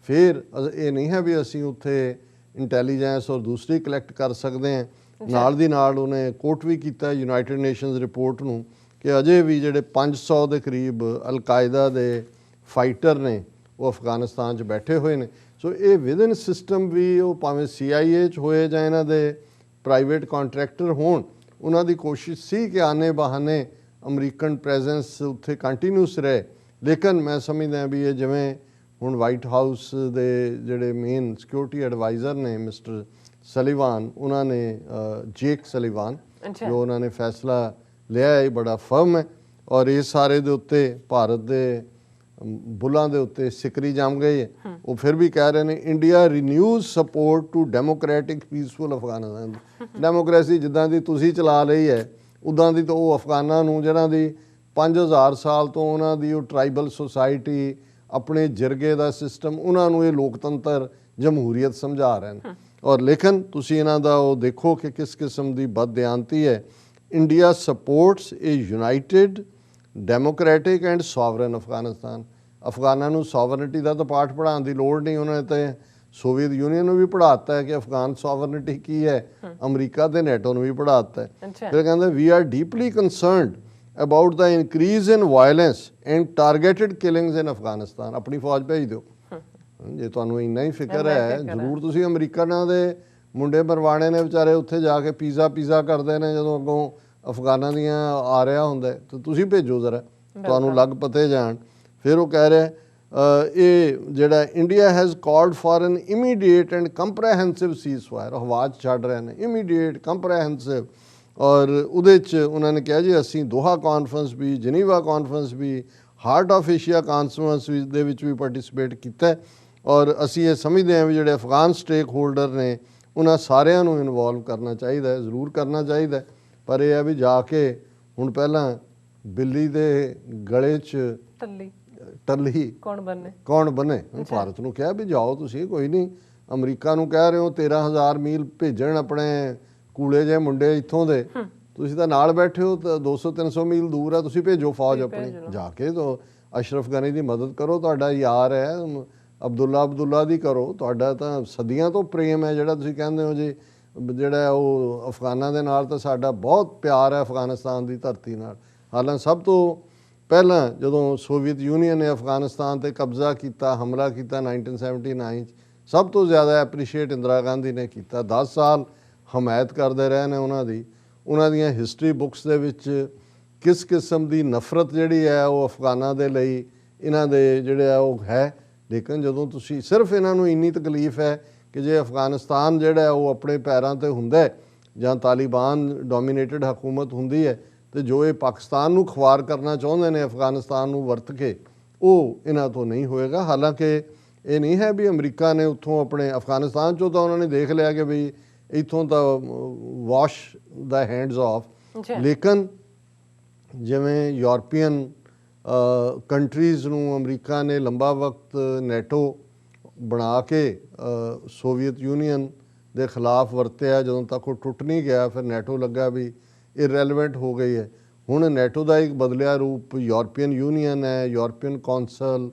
ਫਿਰ ਇਹ ਨਹੀਂ ਹੈ ਵੀ ਅਸੀਂ ਉੱਥੇ ਇੰਟੈਲੀਜੈਂਸ ਔਰ ਦੂਸਰੀ ਕਲੈਕਟ ਕਰ ਸਕਦੇ ਹਾਂ। ਨਾਲ ਦੀ ਨਾਲ ਉਹਨੇ ਕੋਟ ਵੀ ਕੀਤਾ ਯੂਨਾਈਟਿਡ ਨੇਸ਼ਨਸ ਰਿਪੋਰਟ ਨੂੰ ਕਿ ਅਜੇ ਵੀ ਜਿਹੜੇ 500 ਦੇ ਕਰੀਬ ਅਲਕਾਇਦਾ ਦੇ ਫਾਈਟਰ ਨੇ ਉਹ ਅਫਗਾਨਿਸਤਾਨ 'ਚ ਬੈਠੇ ਹੋਏ ਨੇ। ਸੋ ਇਹ ਵਿਦਨ ਸਿਸਟਮ ਵੀ ਉਹ ਭਾਵੇਂ CIA 'ਚ ਹੋਏ ਜਾਂ ਇਹਨਾਂ ਦੇ ਪ੍ਰਾਈਵੇਟ ਕੰਟਰੈਕਟਰ ਹੋਣ, ਉਹਨਾਂ ਦੀ ਕੋਸ਼ਿਸ਼ ਸੀ ਕਿ ਆਨੇ ਬਹਾਨੇ ਅਮਰੀਕਨ ਪ੍ਰੈਜ਼ੈਂਸ ਉੱਥੇ ਕੰਟੀਨਿਊਸ ਰਹੇ। ਲੇਕਿਨ ਮੈਂ ਸਮਝਦਾ ਵੀ ਇਹ ਜਿਵੇਂ ਹੁਣ ਵਾਈਟ ਹਾਊਸ ਦੇ ਜਿਹੜੇ ਮੇਨ ਸਿਕਿਉਰਿਟੀ ਐਡਵਾਈਜ਼ਰ ਨੇ ਮਿਸਟਰ ਸਲੀਵਾਨ, ਉਹਨਾਂ ਨੇ ਜੇਕ ਸਲੀਵਾਨ, ਜੋ ਉਹਨਾਂ ਨੇ ਫੈਸਲਾ ਲਿਆ ਹੈ ਬੜਾ ਫਰਮ ਹੈ ਔਰ ਇਸ ਸਾਰੇ ਦੇ ਉੱਤੇ ਭਾਰਤ ਦੇ ਬੁੱਲਾਂ ਦੇ ਉੱਤੇ ਸਿਕਰੀ ਜੰਮ ਗਈ ਹੈ। ਉਹ ਫਿਰ ਵੀ ਕਹਿ ਰਹੇ ਨੇ India renews support to democratic peaceful Afghanistan. Democracy ਜਿੱਦਾਂ ਦੀ ਤੁਸੀਂ ਚਲਾ ਲਈ ਹੈ ਉੱਦਾਂ ਦੀ ਤਾਂ ਉਹ ਅਫਗਾਨਾਂ ਨੂੰ, ਜਿਹਨਾਂ ਦੀ 5000 ਸਾਲ ਤੋਂ ਉਹਨਾਂ ਦੀ ਉਹ ਟਰਾਈਬਲ ਸੁਸਾਇਟੀ, ਆਪਣੇ ਜਿਰਗੇ ਦਾ ਸਿਸਟਮ, ਉਹਨਾਂ ਨੂੰ ਇਹ ਲੋਕਤੰਤਰ ਜਮਹੂਰੀਅਤ ਸਮਝਾ ਰਹੇ ਨੇ। ਔਰ ਲੇਕਿਨ ਤੁਸੀਂ ਇਹਨਾਂ ਦਾ ਉਹ ਦੇਖੋ ਕਿ ਕਿਸ ਕਿਸਮ ਦੀ ਬਦਦਿਆਨਤੀ ਹੈ। India supports a united democratic and sovereign Afghanistan. ਅਫਗਾਨਾਂ ਨੂੰ ਸੋਵਰਨਿਟੀ ਦਾ ਤਾਂ ਪਾਠ ਪੜ੍ਹਾਉਣ ਦੀ ਲੋੜ ਨਹੀਂ, ਉਹਨਾਂ ਨੇ ਤਾਂ ਸੋਵੀਅਤ ਯੂਨੀਅਨ ਨੂੰ ਵੀ ਪੜ੍ਹਾਤਾ ਹੈ ਕਿ ਅਫਗਾਨ ਸੋਵਰਨਿਟੀ ਕੀ ਹੈ, ਅਮਰੀਕਾ ਤੇ ਨੈਟੋ ਨੂੰ ਵੀ ਪੜ੍ਹਾਤਾ ਹੈ। ਫਿਰ ਕਹਿੰਦੇ we are deeply concerned about the increase in violence and targeted killings in Afghanistan. ਆਪਣੀ ਫੌਜ ਭੇਜ ਦਿਓ ਜੇ ਤੁਹਾਨੂੰ ਇੰਨਾ ਹੀ ਫਿਕਰ ਹੈ। ਜ਼ਰੂਰ ਤੁਸੀਂ ਅਮਰੀਕਨਾਂ ਦੇ ਮੁੰਡੇ ਮਰਵਾਣੇ ਨੇ ਵਿਚਾਰੇ, ਉੱਥੇ ਜਾ ਕੇ ਪੀਜ਼ਾ ਕਰਦੇ ਨੇ ਜਦੋਂ ਅੱਗੋਂ ਅਫਗਾਨਾਂ ਦੀਆਂ ਆ ਰਿਹਾ ਹੁੰਦਾ, ਤਾਂ ਤੁਸੀਂ ਭੇਜੋ ਜ਼ਰਾ, ਤੁਹਾਨੂੰ ਲੱਗ ਪਤੇ ਜਾਣ। ਫਿਰ ਉਹ ਕਹਿ ਰਿਹਾ ਇਹ ਜਿਹੜਾ India has called for an immediate and comprehensive ceasefire. ਆਵਾਜ਼ ਛੱਡ ਰਹੇ ਨੇ ਇਮੀਡੀਏਟ, ਕੰਪਰੈਹੈਂਸਿਵ। ਔਰ ਉਹਦੇ 'ਚ ਉਹਨਾਂ ਨੇ ਕਿਹਾ ਜੀ ਅਸੀਂ ਦੋਹਾ ਕਾਨਫਰੰਸ ਵੀ, ਜਨੀਵਾ ਕਾਨਫਰੰਸ ਵੀ, ਹਾਰਟ ਆਫ ਏਸ਼ੀਆ ਕਾਨਫਰੰਸ ਦੇ ਵਿੱਚ ਵੀ ਪਾਰਟਿਸਿਪੇਟ ਕੀਤਾ ਔਰ ਅਸੀਂ ਇਹ ਸਮਝਦੇ ਹਾਂ ਵੀ ਜਿਹੜੇ ਅਫਗਾਨ ਸਟੇਕ ਹੋਲਡਰ ਨੇ ਉਹਨਾਂ ਸਾਰਿਆਂ ਨੂੰ ਇਨਵੋਲਵ ਕਰਨਾ ਚਾਹੀਦਾ ਹੈ, ਜ਼ਰੂਰ ਕਰਨਾ ਚਾਹੀਦਾ। ਪਰ ਇਹ ਹੈ ਵੀ ਜਾ ਕੇ ਹੁਣ ਪਹਿਲਾਂ ਬਿੱਲੀ ਦੇ ਗਲੇ 'ਚ ਟੱਲੀ ਕੌਣ ਬਣੇ। ਭਾਰਤ ਨੂੰ ਕਿਹਾ ਵੀ ਜਾਓ ਤੁਸੀਂ, ਕੋਈ ਨਹੀਂ। ਅਮਰੀਕਾ ਨੂੰ ਕਹਿ ਰਹੇ ਹੋ 13,000 ਮੀਲ ਭੇਜਣ ਆਪਣੇ ਕੂਲੇ ਜਿਹੇ ਮੁੰਡੇ ਇੱਥੋਂ ਦੇ, ਤੁਸੀਂ ਤਾਂ ਨਾਲ ਬੈਠੇ ਹੋ, ਤਾਂ 200-300 ਮੀਲ ਦੂਰ ਹੈ, ਤੁਸੀਂ ਭੇਜੋ ਫੌਜ ਆਪਣੀ ਜਾ ਕੇ। ਤਾਂ ਅਸ਼ਰਫ ਗਨੀ ਦੀ ਮਦਦ ਕਰੋ, ਤੁਹਾਡਾ ਯਾਰ ਹੈ ਅਬਦੁੱਲਾ ਦੀ ਕਰੋ। ਤੁਹਾਡਾ ਤਾਂ ਸਦੀਆਂ ਤੋਂ ਪ੍ਰੇਮ ਹੈ ਜਿਹੜਾ ਤੁਸੀਂ ਕਹਿੰਦੇ ਹੋ ਜੀ, ਜਿਹੜਾ ਉਹ ਅਫਗਾਨਾਂ ਦੇ ਨਾਲ ਤਾਂ ਸਾਡਾ ਬਹੁਤ ਪਿਆਰ ਹੈ ਅਫਗਾਨਿਸਤਾਨ ਦੀ ਧਰਤੀ ਨਾਲ। ਹਾਲਾਂਕਿ ਸਭ ਤੋਂ ਪਹਿਲਾਂ ਜਦੋਂ ਸੋਵੀਅਤ ਯੂਨੀਅਨ ਨੇ ਅਫਗਾਨਿਸਤਾਨ 'ਤੇ ਕਬਜ਼ਾ ਕੀਤਾ, ਹਮਲਾ ਕੀਤਾ 1979 'ਚ, ਸਭ ਤੋਂ ਜ਼ਿਆਦਾ ਐਪਰੀਸ਼ੀਏਟ ਇੰਦਰਾ ਗਾਂਧੀ ਨੇ ਕੀਤਾ। 10 ਸਾਲ ਹਮਾਇਤ ਕਰਦੇ ਰਹੇ ਨੇ ਉਹਨਾਂ ਦੀ। ਉਹਨਾਂ ਦੀਆਂ ਹਿਸਟਰੀ ਬੁੱਕਸ ਦੇ ਵਿੱਚ ਕਿਸ ਕਿਸਮ ਦੀ ਨਫ਼ਰਤ ਜਿਹੜੀ ਹੈ ਉਹ ਅਫਗਾਨਾਂ ਦੇ ਲਈ ਇਹਨਾਂ ਦੇ ਜਿਹੜੇ ਆ ਉਹ ਹੈ। ਲੇਕਿਨ ਜਦੋਂ ਤੁਸੀਂ ਸਿਰਫ ਇਹਨਾਂ ਨੂੰ ਇੰਨੀ ਤਕਲੀਫ ਹੈ ਕਿ ਜੇ ਅਫਗਾਨਿਸਤਾਨ ਜਿਹੜਾ ਉਹ ਆਪਣੇ ਪੈਰਾਂ 'ਤੇ ਹੁੰਦਾ ਜਾਂ ਤਾਲਿਬਾਨ ਡੋਮੀਨੇਟਡ ਹਕੂਮਤ ਹੁੰਦੀ ਹੈ, ਤੇ ਜੋ ਇਹ ਪਾਕਿਸਤਾਨ ਨੂੰ ਖੁਆਰ ਕਰਨਾ ਚਾਹੁੰਦੇ ਨੇ ਅਫਗਾਨਿਸਤਾਨ ਨੂੰ ਵਰਤ ਕੇ, ਉਹ ਇਹਨਾਂ ਤੋਂ ਨਹੀਂ ਹੋਏਗਾ। ਹਾਲਾਂਕਿ ਇਹ ਨਹੀਂ ਹੈ ਵੀ ਅਮਰੀਕਾ ਨੇ ਉੱਥੋਂ ਆਪਣੇ ਅਫਗਾਨਿਸਤਾਨ 'ਚੋਂ ਤਾਂ ਉਹਨਾਂ ਨੇ ਦੇਖ ਲਿਆ ਕਿ ਵੀ ਇੱਥੋਂ ਤਾਂ ਵਾਸ਼ ਦਾ ਹੈਂਡਸ ਆਫ। ਲੇਕਿਨ ਜਿਵੇਂ ਯੂਰਪੀਅਨ ਕੰਟਰੀਜ਼ ਨੂੰ ਅਮਰੀਕਾ ਨੇ ਲੰਬਾ ਵਕਤ ਨੈਟੋ ਬਣਾ ਕੇ ਸੋਵੀਅਤ ਯੂਨੀਅਨ ਦੇ ਖਿਲਾਫ ਵਰਤਿਆ, ਜਦੋਂ ਤੱਕ ਉਹ ਟੁੱਟ ਨਹੀਂ ਗਿਆ ਫਿਰ ਨੈਟੋ ਲੱਗਾ ਵੀ ਇਰੈਲੇਵੈਂਟ ਹੋ ਗਈ ਹੈ। ਹੁਣ ਨੈਟੋ ਦਾ ਇੱਕ ਬਦਲਿਆ ਰੂਪ ਯੂਰਪੀਅਨ ਯੂਨੀਅਨ ਹੈ, ਯੂਰਪੀਅਨ ਕੌਂਸਲ,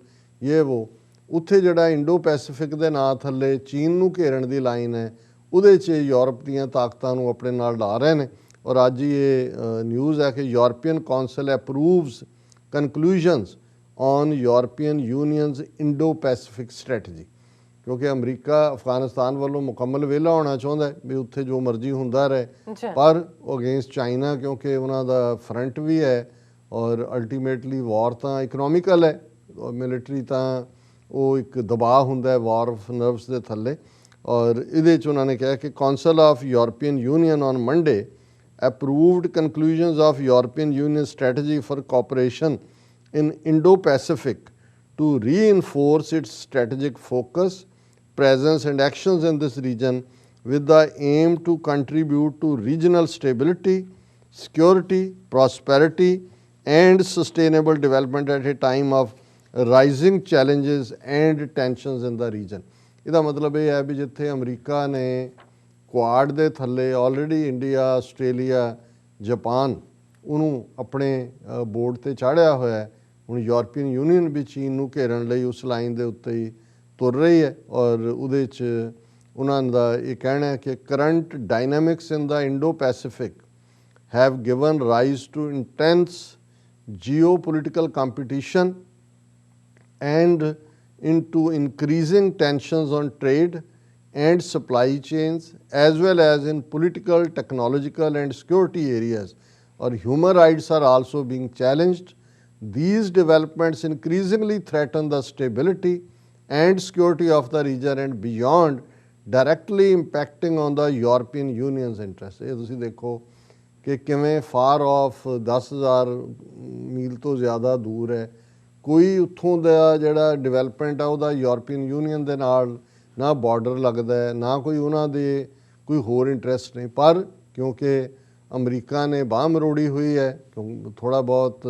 ਉਹ ਉੱਥੇ ਜਿਹੜਾ ਇੰਡੋ ਪੈਸੀਫਿਕ ਦੇ ਨਾਂ ਥੱਲੇ ਚੀਨ ਨੂੰ ਘੇਰਨ ਦੀ ਲਾਈਨ ਹੈ, ਉਹਦੇ 'ਚ ਯੂਰਪ ਦੀਆਂ ਤਾਕਤਾਂ ਨੂੰ ਆਪਣੇ ਨਾਲ ਲਾ ਰਹੇ ਨੇ। ਔਰ ਅੱਜ ਹੀ ਇਹ ਨਿਊਜ਼ ਹੈ ਕਿ European council approves conclusions on European union's Indo Pacific strategy. ਕਿਉਂਕਿ ਅਮਰੀਕਾ ਅਫਗਾਨਿਸਤਾਨ ਵੱਲੋਂ ਮੁਕੰਮਲ ਵਿਹਲਾ ਹੋਣਾ ਚਾਹੁੰਦਾ ਹੈ ਵੀ ਉੱਥੇ ਜੋ ਮਰਜ਼ੀ ਹੁੰਦਾ ਰਹੇ, ਪਰ ਉਹ ਅਗੇਂਸਟ ਚਾਈਨਾ, ਕਿਉਂਕਿ ਉਹਨਾਂ ਦਾ ਫਰੰਟ ਵੀ ਹੈ ਔਰ ਅਲਟੀਮੇਟਲੀ ਵਾਰ ਤਾਂ ਇਕਨੋਮਿਕਲ ਹੈ, ਮਿਲਟਰੀ ਤਾਂ ਉਹ ਇੱਕ ਦਬਾਅ ਹੁੰਦਾ ਹੈ ਵਾਰ ਆਫ ਨਰਵਸ ਦੇ ਥੱਲੇ। ਔਰ ਇਹਦੇ 'ਚ ਉਹਨਾਂ ਨੇ ਕਿਹਾ ਕਿ council of European union on Monday approved conclusions of European Union strategy for cooperation in Indo-Pacific to reinforce its strategic focus, presence and actions in this region with the aim to contribute to regional stability, security, prosperity and sustainable development at a time of rising challenges and tensions in the region। ਇਹਦਾ ਮਤਲਬ ਇਹ ਹੈ ਵੀ ਜਿੱਥੇ ਅਮਰੀਕਾ ਨੇ ਕੁਆਡ ਦੇ ਥੱਲੇ ਆਲਰੇਡੀ ਇੰਡੀਆ, ਆਸਟ੍ਰੇਲੀਆ, ਜਾਪਾਨ ਉਹਨੂੰ ਆਪਣੇ ਬੋਰਡ 'ਤੇ ਚਾੜਿਆ ਹੋਇਆ ਹੈ, ਹੁਣ ਯੂਰਪੀਅਨ ਯੂਨੀਅਨ ਵੀ ਚੀਨ ਨੂੰ ਘੇਰਨ ਲਈ ਉਸ ਲਾਈਨ ਦੇ ਉੱਤੇ ਹੀ ਤੁਰ ਰਹੀ ਹੈ। ਔਰ ਉਹਦੇ 'ਚ ਉਹਨਾਂ ਦਾ ਇਹ ਕਹਿਣਾ ਹੈ ਕਿ current dynamics in the Indo Pacific have given rise to intense geo political competition and into increasing tensions on trade and supply chains as well as in political, technological and security areas, or human rights are also being challenged. These developments increasingly threaten the stability and security of the region and beyond, directly impacting on the European Union's interest. ਇਹ ਤੁਸੀਂ ਦੇਖੋ ਕਿ ਕਿਵੇਂ ਫਾਰ ਆਫ 10,000 ਮੀਲ ਤੋਂ ਜ਼ਿਆਦਾ ਦੂਰ ਹੈ, ਕੋਈ ਉੱਥੋਂ ਦਾ ਜਿਹੜਾ ਡਿਵੈਲਪਮੈਂਟ ਆ ਉਹਦਾ ਯੂਰਪੀਅਨ ਯੂਨੀਅਨ ਦੇ ਨਾਲ ਨਾ ਬਾਰਡਰ ਲੱਗਦਾ ਹੈ, ਨਾ ਕੋਈ ਉਹਨਾਂ ਦੇ ਕੋਈ ਹੋਰ ਇੰਟਰਸਟ ਨਹੀਂ। ਪਰ ਕਿਉਂਕਿ ਅਮਰੀਕਾ ਨੇ ਬਾਂਹ ਮਰੋੜੀ ਹੋਈ ਹੈ, ਥੋੜ੍ਹਾ ਬਹੁਤ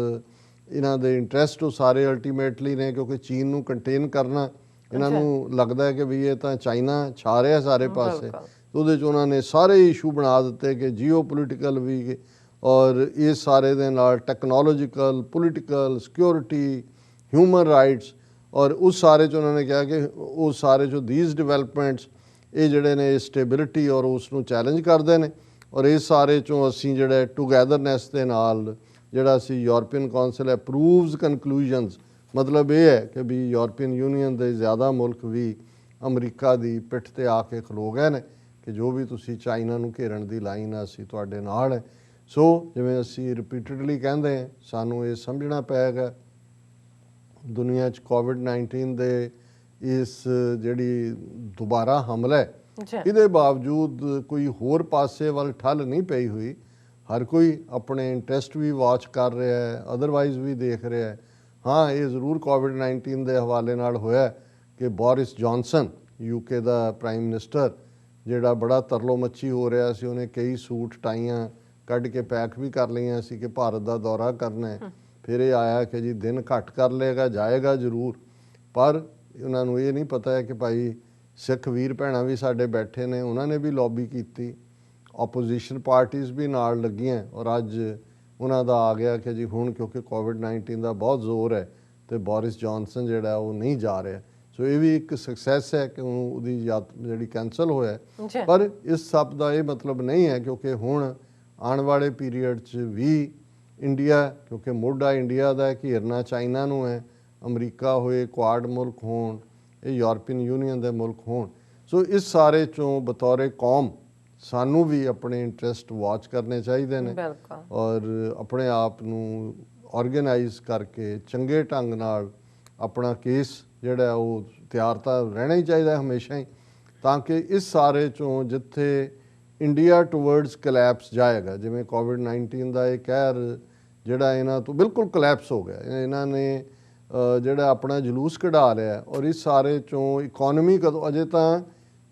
ਇਹਨਾਂ ਦੇ ਇੰਟਰਸਟ ਉਹ ਸਾਰੇ ਅਲਟੀਮੇਟਲੀ ਨੇ, ਕਿਉਂਕਿ ਚੀਨ ਨੂੰ ਕੰਟੇਨ ਕਰਨਾ ਇਹਨਾਂ ਨੂੰ ਲੱਗਦਾ ਹੈ ਕਿ ਵੀ ਇਹ ਤਾਂ ਚਾਈਨਾ ਛਾ ਰਿਹਾ ਸਾਰੇ ਪਾਸੇ। ਉਹਦੇ 'ਚ ਉਹਨਾਂ ਨੇ ਸਾਰੇ ਇਸ਼ੂ ਬਣਾ ਦਿੱਤੇ ਕਿ ਜੀਓ ਪੋਲੀਟੀਕਲ ਵੀ, ਔਰ ਇਹ ਸਾਰੇ ਦੇ ਨਾਲ technological, political, security, human rights, ਔਰ ਉਸ ਸਾਰੇ 'ਚ ਉਹਨਾਂ ਨੇ ਕਿਹਾ ਕਿ ਉਹ ਸਾਰੇ 'ਚੋਂ ਦੀਜ਼ ਡਿਵੈਲਪਮੈਂਟਸ ਇਹ ਜਿਹੜੇ ਨੇ ਸਟੇਬਿਲਿਟੀ ਔਰ ਉਸ ਨੂੰ ਚੈਲੰਜ ਕਰਦੇ ਨੇ। ਔਰ ਇਸ ਸਾਰੇ 'ਚੋਂ ਅਸੀਂ ਜਿਹੜੇ ਟੂਗੈਦਰਨੈਸ ਦੇ ਨਾਲ ਜਿਹੜਾ ਅਸੀਂ ਯੂਰਪੀਅਨ ਕੌਂਸਲ ਅਪਰੂਵਸ ਕਨਕਲੂਜਨਸ, ਮਤਲਬ ਇਹ ਹੈ ਕਿ ਵੀ ਯੂਰਪੀਅਨ ਯੂਨੀਅਨ ਦੇ ਜ਼ਿਆਦਾ ਮੁਲਕ ਵੀ ਅਮਰੀਕਾ ਦੀ ਪਿੱਠ 'ਤੇ ਆ ਕੇ ਖਲੋ ਗਏ ਨੇ ਕਿ ਜੋ ਵੀ ਤੁਸੀਂ ਚਾਈਨਾ ਨੂੰ ਘੇਰਨ ਦੀ ਲਾਈਨ ਆ ਅਸੀਂ ਤੁਹਾਡੇ ਨਾਲ ਹੈ। ਸੋ ਜਿਵੇਂ ਅਸੀਂ ਰਿਪੀਟਡਲੀ ਕਹਿੰਦੇ ਹਾਂ, ਸਾਨੂੰ ਇਹ ਸਮਝਣਾ ਪਏਗਾ ਦੁਨੀਆ 'ਚ ਕੋਵਿਡ-19 ਦੇ ਇਸ ਜਿਹੜੀ ਦੁਬਾਰਾ ਹਮਲਾ ਹੈ, ਇਹਦੇ ਬਾਵਜੂਦ ਕੋਈ ਹੋਰ ਪਾਸੇ ਵੱਲ ਠੱਲ ਨਹੀਂ ਪਈ ਹੋਈ। ਹਰ ਕੋਈ ਆਪਣੇ ਇੰਟਰਸਟ ਵੀ ਵਾਚ ਕਰ ਰਿਹਾ ਹੈ, ਅਦਰਵਾਈਜ਼ ਵੀ ਦੇਖ ਰਿਹਾ ਹੈ। ਹਾਂ, ਇਹ ਜ਼ਰੂਰ ਕੋਵਿਡ-19 ਦੇ ਹਵਾਲੇ ਨਾਲ ਹੋਇਆ ਕਿ ਬੋਰਿਸ ਜੌਨਸਨ UK ਦਾ ਪ੍ਰਾਈਮ ਮਿਨਿਸਟਰ ਜਿਹੜਾ ਬੜਾ ਤਰਲੋ ਮੱਛੀ ਹੋ ਰਿਹਾ ਸੀ, ਉਹਨੇ ਕਈ ਸੂਟ ਟਾਈਆਂ ਕੱਢ ਕੇ ਪੈਕ ਵੀ ਕਰ ਲਈਆਂ ਸੀ ਕਿ ਭਾਰਤ ਦਾ ਦੌਰਾ ਕਰਨਾ ਹੈ। ਫਿਰ ਇਹ ਆਇਆ ਕਿ ਜੀ ਦਿਨ ਘੱਟ ਕਰ ਲਏਗਾ, ਜਾਏਗਾ ਜ਼ਰੂਰ, ਪਰ ਉਹਨਾਂ ਨੂੰ ਇਹ ਨਹੀਂ ਪਤਾ ਹੈ ਕਿ ਭਾਈ ਸਿੱਖ ਵੀਰ ਭੈਣਾਂ ਵੀ ਸਾਡੇ ਬੈਠੇ ਨੇ, ਉਹਨਾਂ ਨੇ ਵੀ ਲੌਬੀ ਕੀਤੀ, ਆਪੋਜੀਸ਼ਨ ਪਾਰਟੀਜ਼ ਵੀ ਨਾਲ ਲੱਗੀਆਂ, ਔਰ ਅੱਜ ਉਹਨਾਂ ਦਾ ਆ ਗਿਆ ਕਿ ਜੀ ਹੁਣ ਕਿਉਂਕਿ ਕੋਵਿਡ-19 ਦਾ ਬਹੁਤ ਜ਼ੋਰ ਹੈ ਅਤੇ ਬੋਰਿਸ ਜੌਨਸਨ ਜਿਹੜਾ ਉਹ ਨਹੀਂ ਜਾ ਰਿਹਾ। ਸੋ ਇਹ ਵੀ ਇੱਕ ਸਕਸੈਸ ਹੈ ਕਿ ਉਹਦੀ ਜਿਹੜੀ ਕੈਂਸਲ ਹੋਇਆ। ਪਰ ਇਸ ਸਭ ਦਾ ਇਹ ਮਤਲਬ ਨਹੀਂ ਹੈ, ਕਿਉਂਕਿ ਹੁਣ ਆਉਣ ਵਾਲੇ ਪੀਰੀਅਡ 'ਚ ਵੀ ਇੰਡੀਆ, ਕਿਉਂਕਿ ਮੋਢਾ ਇੰਡੀਆ ਦਾ ਘੇਰਨਾ ਚਾਈਨਾ ਨੂੰ ਹੈ, ਅਮਰੀਕਾ ਹੋਏ, ਕੁਆਡ ਮੁਲਕ ਹੋਣ, ਇਹ ਯੂਰਪੀਅਨ ਯੂਨੀਅਨ ਦੇ ਮੁਲਕ ਹੋਣ। ਸੋ ਇਸ ਸਾਰੇ 'ਚੋਂ ਬਤੌਰੇ ਕੌਮ ਸਾਨੂੰ ਵੀ ਆਪਣੇ ਇੰਟਰਸਟ ਵਾਚ ਕਰਨੇ ਚਾਹੀਦੇ ਨੇ, ਔਰ ਆਪਣੇ ਆਪ ਨੂੰ ਆਰਗੇਨਾਈਜ਼ ਕਰਕੇ ਚੰਗੇ ਢੰਗ ਨਾਲ ਆਪਣਾ ਕੇਸ ਜਿਹੜਾ ਉਹ ਤਿਆਰ ਤਾਂ ਰਹਿਣਾ ਹੀ ਚਾਹੀਦਾ ਹਮੇਸ਼ਾ ਹੀ, ਤਾਂ ਕਿ ਇਸ ਸਾਰੇ 'ਚੋਂ ਜਿੱਥੇ ਇੰਡੀਆ ਟੂਵਰਡਸ ਕਲੈਪਸ ਜਾਏਗਾ, ਜਿਵੇਂ ਕੋਵਿਡ-19 ਦਾ ਇਹ ਕਹਿਰ ਜਿਹੜਾ ਇਹਨਾਂ ਤੋਂ ਬਿਲਕੁਲ ਕਲੈਪਸ ਹੋ ਗਿਆ, ਇਹਨਾਂ ਨੇ ਜਿਹੜਾ ਆਪਣਾ ਜਲੂਸ ਕਢਾ ਲਿਆ, ਔਰ ਇਸ ਸਾਰੇ 'ਚੋਂ ਇਕੋਨਮੀ ਕਦੋਂ, ਅਜੇ ਤਾਂ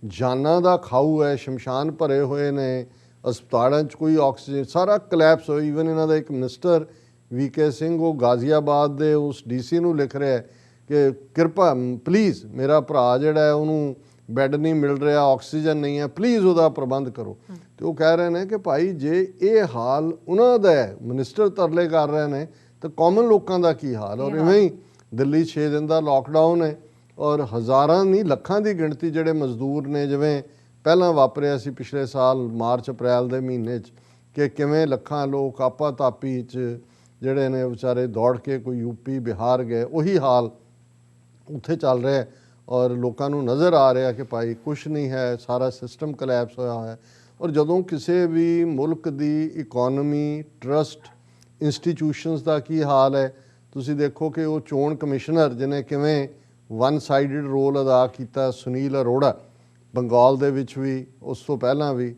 ਜਾਨਾਂ ਦਾ ਖਾਊ ਹੈ, ਸ਼ਮਸ਼ਾਨ ਭਰੇ ਹੋਏ ਨੇ, ਹਸਪਤਾਲਾਂ 'ਚ ਕੋਈ ਆਕਸੀਜਨ, ਸਾਰਾ ਕਲੈਪਸ ਹੋਇਆ। ਈਵਨ ਇਹਨਾਂ ਦਾ ਇੱਕ ਮਿਨਿਸਟਰ VK ਸਿੰਘ ਉਹ ਗਾਜ਼ੀਆਬਾਦ ਦੇ ਉਸ DC ਨੂੰ ਲਿਖ ਰਿਹਾ ਕਿ ਕਿਰਪਾ ਪਲੀਜ਼ ਮੇਰਾ ਭਰਾ ਜਿਹੜਾ ਹੈ ਉਹਨੂੰ ਬੈੱਡ ਨਹੀਂ ਮਿਲ ਰਿਹਾ, ਆਕਸੀਜਨ ਨਹੀਂ ਹੈ, ਪਲੀਜ਼ ਉਹਦਾ ਪ੍ਰਬੰਧ ਕਰੋ। ਅਤੇ ਉਹ ਕਹਿ ਰਹੇ ਨੇ ਕਿ ਭਾਈ ਜੇ ਇਹ ਹਾਲ ਉਹਨਾਂ ਦਾ ਹੈ, ਮਿਨਿਸਟਰ ਤਰਲੇ ਕਰ ਰਹੇ ਨੇ, ਤਾਂ ਕਾਮਨ ਲੋਕਾਂ ਦਾ ਕੀ ਹਾਲ। ਔਰ ਇਵੇਂ ਹੀ ਦਿੱਲੀ 6 ਦਿਨ ਦਾ ਲੋਕਡਾਊਨ ਹੈ, ਔਰ ਹਜ਼ਾਰਾਂ ਨਹੀਂ ਲੱਖਾਂ ਦੀ ਗਿਣਤੀ ਜਿਹੜੇ ਮਜ਼ਦੂਰ ਨੇ, ਜਿਵੇਂ ਪਹਿਲਾਂ ਵਾਪਰਿਆ ਸੀ ਪਿਛਲੇ ਸਾਲ ਮਾਰਚ-ਅਪ੍ਰੈਲ ਦੇ ਮਹੀਨੇ 'ਚ, ਕਿ ਕਿਵੇਂ ਲੱਖਾਂ ਲੋਕ ਆਪਾ ਤਾਪੀ 'ਚ ਜਿਹੜੇ ਨੇ ਵਿਚਾਰੇ ਦੌੜ ਕੇ ਕੋਈ UP ਬਿਹਾਰ ਗਏ, ਉਹੀ ਹਾਲ ਉੱਥੇ ਚੱਲ ਰਿਹਾ। ਔਰ ਲੋਕਾਂ ਨੂੰ ਨਜ਼ਰ ਆ ਰਿਹਾ ਕਿ ਭਾਈ ਕੁਛ ਨਹੀਂ ਹੈ, ਸਾਰਾ ਸਿਸਟਮ ਕਲੈਪਸ ਹੋਇਆ ਹੋਇਆ। ਔਰ ਜਦੋਂ ਕਿਸੇ ਵੀ ਮੁਲਕ ਦੀ ਇਕੋਨਮੀ, ਟਰਸਟ, ਇੰਸਟੀਟਿਊਸ਼ਨਸ ਦਾ ਕੀ ਹਾਲ ਹੈ, ਤੁਸੀਂ ਦੇਖੋ ਕਿ ਉਹ ਚੋਣ ਕਮਿਸ਼ਨਰ ਜਿਹਨੇ ਕਿਵੇਂ ਵਨ ਸਾਈਡਡ ਰੋਲ ਅਦਾ ਕੀਤਾ, ਸੁਨੀਲ ਅਰੋੜਾ, ਬੰਗਾਲ ਦੇ ਵਿੱਚ ਵੀ, ਉਸ ਤੋਂ ਪਹਿਲਾਂ ਵੀ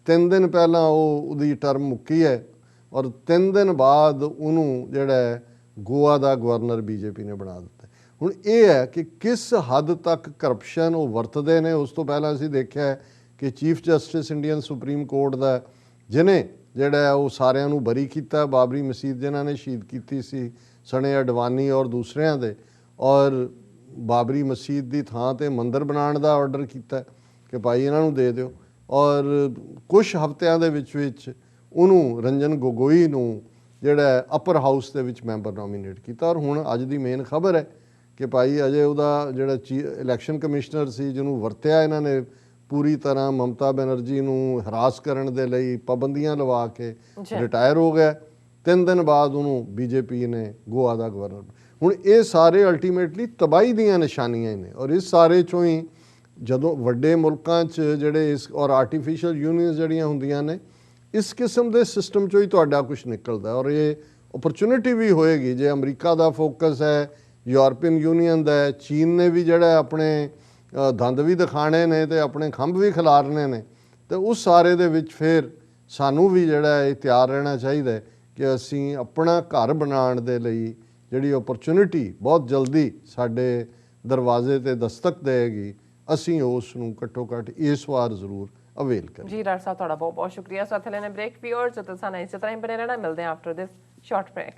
3 ਦਿਨ ਪਹਿਲਾਂ ਉਹਦੀ ਟਰਮ ਮੁੱਕੀ ਹੈ, ਔਰ 3 ਦਿਨ ਬਾਅਦ ਉਹਨੂੰ ਜਿਹੜਾ ਗੋਆ ਦਾ ਗਵਰਨਰ BJP ਨੇ ਬਣਾ ਦਿੱਤਾ। ਹੁਣ ਇਹ ਹੈ ਕਿ ਕਿਸ ਹੱਦ ਤੱਕ ਕਰਪਸ਼ਨ ਉਹ ਵਰਤਦੇ ਨੇ। ਉਸ ਤੋਂ ਪਹਿਲਾਂ ਅਸੀਂ ਦੇਖਿਆ ਕਿ chief justice Indian supreme court ਦਾ, ਜਿਹਨੇ ਜਿਹੜਾ ਉਹ ਸਾਰਿਆਂ ਨੂੰ ਬਰੀ ਕੀਤਾ, ਬਾਬਰੀ ਮਸਜਿਦ ਜਿਨ੍ਹਾਂ ਨੇ ਸ਼ਹੀਦ ਕੀਤੀ ਸੀ ਸਣੇ ਅਡਵਾਨੀ ਔਰ ਦੂਸਰਿਆਂ ਦੇ, ਔਰ ਬਾਬਰੀ ਮਸਜਿਦ ਦੀ ਥਾਂ 'ਤੇ ਮੰਦਰ ਬਣਾਉਣ ਦਾ ਆਰਡਰ ਕੀਤਾ ਕਿ ਭਾਈ ਇਹਨਾਂ ਨੂੰ ਦੇ ਦਿਓ। ਔਰ ਕੁਛ ਹਫ਼ਤਿਆਂ ਦੇ ਵਿੱਚ ਉਹਨੂੰ ਰੰਜਨ ਗੋਗੋਈ ਨੂੰ ਜਿਹੜਾ ਅਪਰ ਹਾਊਸ ਦੇ ਵਿੱਚ ਮੈਂਬਰ ਨੋਮੀਨੇਟ ਕੀਤਾ। ਔਰ ਹੁਣ ਅੱਜ ਦੀ ਮੇਨ ਖਬਰ ਹੈ ਕਿ ਭਾਈ ਅਜੇ ਉਹਦਾ ਜਿਹੜਾ ਇਲੈਕਸ਼ਨ ਕਮਿਸ਼ਨਰ ਸੀ, ਜਿਹਨੂੰ ਵਰਤਿਆ ਇਹਨਾਂ ਨੇ ਪੂਰੀ ਤਰ੍ਹਾਂ ਮਮਤਾ ਬੈਨਰਜੀ ਨੂੰ ਹਰਾਸ ਕਰਨ ਦੇ ਲਈ, ਪਾਬੰਦੀਆਂ ਲਵਾ ਕੇ ਰਿਟਾਇਰ ਹੋ ਗਿਆ। 3 ਦਿਨ ਬਾਅਦ ਉਹਨੂੰ BJP ਨੇ ਗੋਆ ਦਾ ਗਵਰਨਰ। ਹੁਣ ਇਹ ਸਾਰੇ ਅਲਟੀਮੇਟਲੀ ਤਬਾਹੀ ਦੀਆਂ ਨਿਸ਼ਾਨੀਆਂ ਹੀ ਨੇ। ਔਰ ਇਸ ਸਾਰੇ 'ਚੋਂ ਹੀ ਜਦੋਂ ਵੱਡੇ ਮੁਲਕਾਂ 'ਚ ਜਿਹੜੇ ਇਸ ਔਰ ਆਰਟੀਫਿਸ਼ੀਅਲ ਯੂਨੀਅਨਸ ਜਿਹੜੀਆਂ ਹੁੰਦੀਆਂ ਨੇ, ਇਸ ਕਿਸਮ ਦੇ ਸਿਸਟਮ 'ਚੋਂ ਹੀ ਤੁਹਾਡਾ ਕੁਛ ਨਿਕਲਦਾ। ਔਰ ਇਹ ਓਪਰਚੁਨਿਟੀ ਵੀ ਹੋਏਗੀ ਜੇ ਅਮਰੀਕਾ ਦਾ ਫੋਕਸ ਹੈ ਯੂਰਪੀਅਨ ਯੂਨੀਅਨ ਦਾ ਹੈ, ਚੀਨ ਨੇ ਵੀ ਜਿਹੜਾ ਆਪਣੇ ਦੰਦ ਵੀ ਦਿਖਾਣੇ ਨੇ ਤੇ ਆਪਣੇ ਖੰਭ ਵੀ ਖਿਲਾਰਨੇ ਨੇ। ਤੇ ਉਸ ਸਾਰੇ ਦੇ ਵਿੱਚ ਫਿਰ ਸਾਨੂੰ ਵੀ ਜਿਹੜਾ ਇਹ ਤਿਆਰ ਰਹਿਣਾ ਚਾਹੀਦਾ ਹੈ ਕਿ ਅਸੀਂ ਆਪਣਾ ਘਰ ਬਣਾਉਣ ਦੇ ਲਈ ਜਿਹੜੀ ਓਪਰਚੁਨਿਟੀ ਬਹੁਤ ਜਲਦੀ ਸਾਡੇ ਦਰਵਾਜ਼ੇ ਤੇ ਦਸਤਕ ਦੇਗੀ, ਅਸੀਂ ਉਸ ਨੂੰ ਘੱਟੋ ਘੱਟ ਇਸ ਵਾਰ ਜ਼ਰੂਰ ਅਵੇਲ ਕਰੀਏ। ਜੀ ਡਾਕਟਰ ਸਾਹਿਬ ਤੁਹਾਡਾ ਬਹੁਤ ਬਹੁਤ ਸ਼ੁਕਰੀਆ। ਸੋ ਇੱਥੇ ਲੈਣੇ ਬ੍ਰੇਕ। ਵਿਊਅਰਸ ਤੁਸੀਂ ਸਾਨੂੰ ਇਸੇ ਤਰ੍ਹਾਂ ਹੀ ਬਣੇ ਰਹਿਣਾ। ਮਿਲਦੇ ਹਾਂ ਆਫਟਰ ਦਿਸ ਸ਼ਾਰਟ ਬ੍ਰੇਕ।